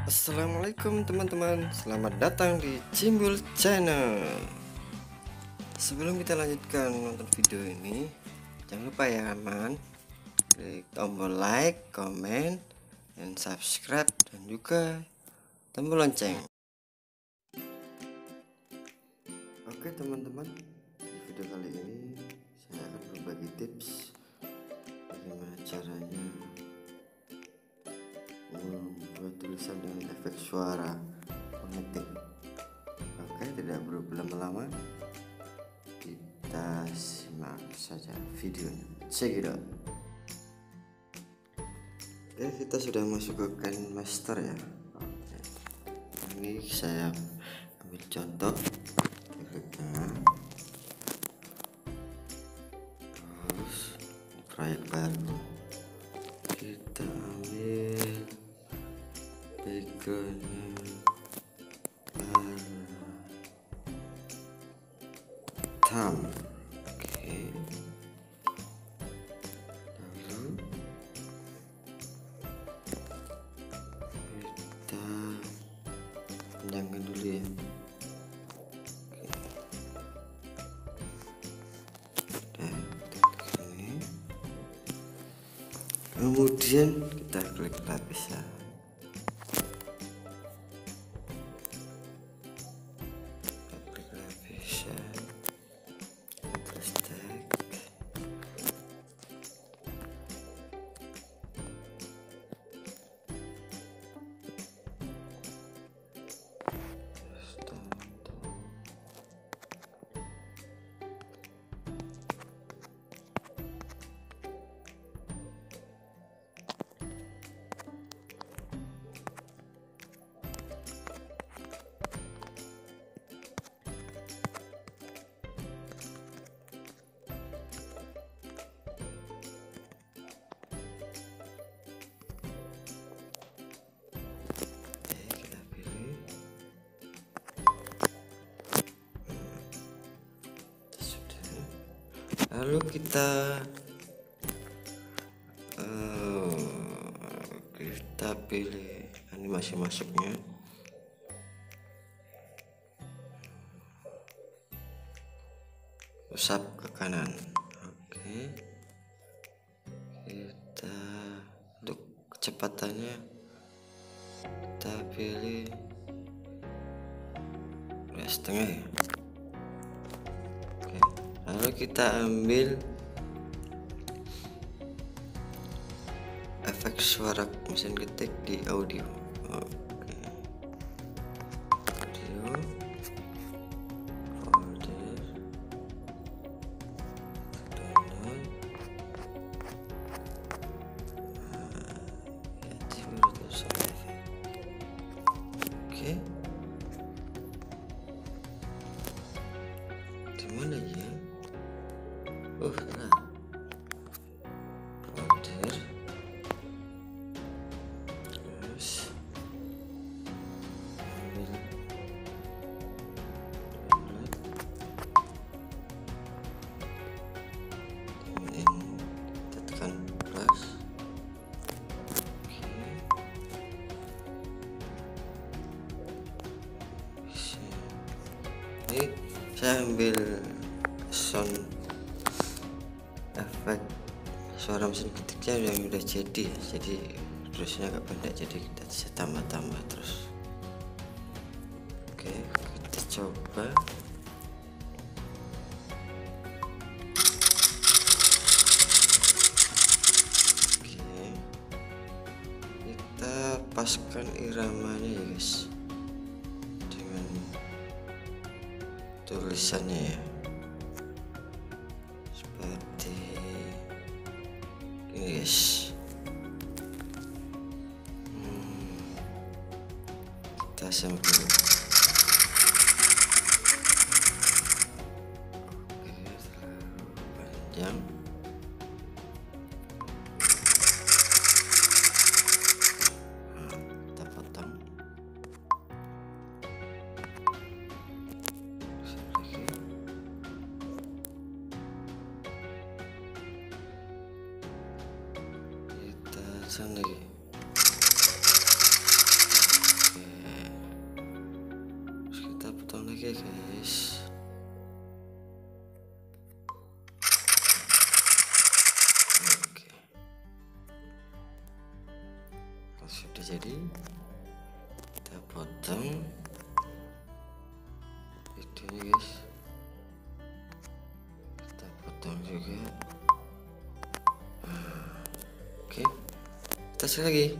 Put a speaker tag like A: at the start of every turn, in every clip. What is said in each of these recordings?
A: Assalamualaikum teman-teman, selamat datang di Cimbul Channel. Sebelum kita lanjutkan nonton video ini, jangan lupa ya aman, klik tombol like, comment, dan subscribe, dan juga tombol lonceng. Oke teman-teman, di video kali ini saya akan berbagi tips bagaimana caranya membuat tulisan dengan efek suara fonetik. Oke, tidak perlu berlama-lama, kita simak saja videonya. Check it out. Oke, kita sudah masuk ke KineMaster ya. Oke, ini saya ambil contoh efeknya, terus proyek baru kita ambil backgroundnya hitam. Oke, lalu kita panjangkan dulu ya. Kemudian kita klik lapisan. Klik lapisan, terus tag. Lalu kita pilih animasi masuknya. Usap ke kanan. Oke, kita untuk kecepatannya kita pilih 2,5 ya. Oke, lalu kita ambil efek suara mesin ketik di audio. Oke, audio folder, download, oke, di mana ya? Nah, folder, terus ambil download, kemudian kita tekan plus. Oke, ini saya ambil sound efek suara mesin ketiknya yang udah jadi ya, jadi terusnya agak pendek, jadi kita bisa tambah-tambah terus. Oke, kita coba. Oke, kita paskan iramanya ya guys dengan tulisannya ya, seperti ini guys. Kita sambil terlalu panjang. Kita potong. Kita pasang lagi. Oke guys, oke, kalau sudah jadi kita potong videonya guys, kita potong juga. Oke, kita cek lagi.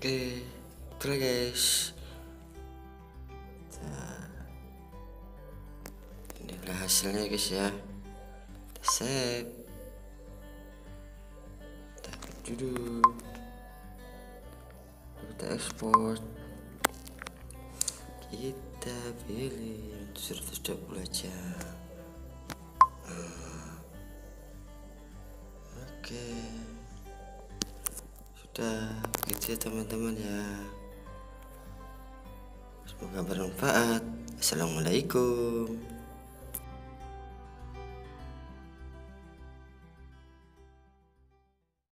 A: Oke, itulah guys. Inilah hasilnya guys ya. Kita save, kita dulu, kita ekspor, kita pilih 120 aja. Oke, sudah gitu ya teman-teman ya. Semoga bermanfaat. Assalamualaikum.